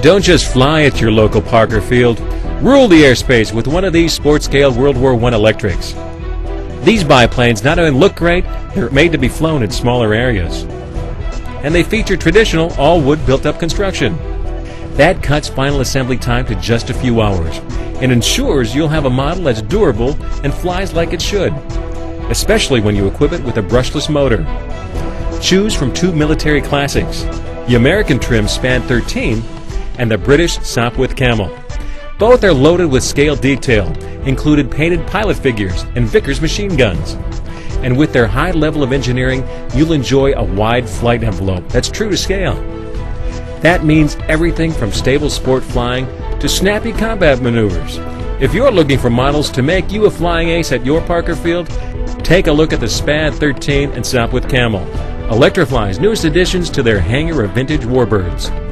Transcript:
Don't just fly at your local Parker Field. Rule the airspace with one of these sport-scale World War I electrics. These biplanes not only look great, they're made to be flown in smaller areas. And they feature traditional all-wood built-up construction. That cuts final assembly time to just a few hours and ensures you'll have a model that's durable and flies like it should, especially when you equip it with a brushless motor. Choose from two military classics, the American trim Span 13 and the British Sopwith Camel. Both are loaded with scale detail, included painted pilot figures and Vickers machine guns. And with their high level of engineering, you'll enjoy a wide flight envelope that's true to scale. That means everything from stable sport flying to snappy combat maneuvers. If you're looking for models to make you a flying ace at your Parker Field, take a look at the Span 13 and Sopwith Camel, Electrifly's newest additions to their hangar of vintage warbirds.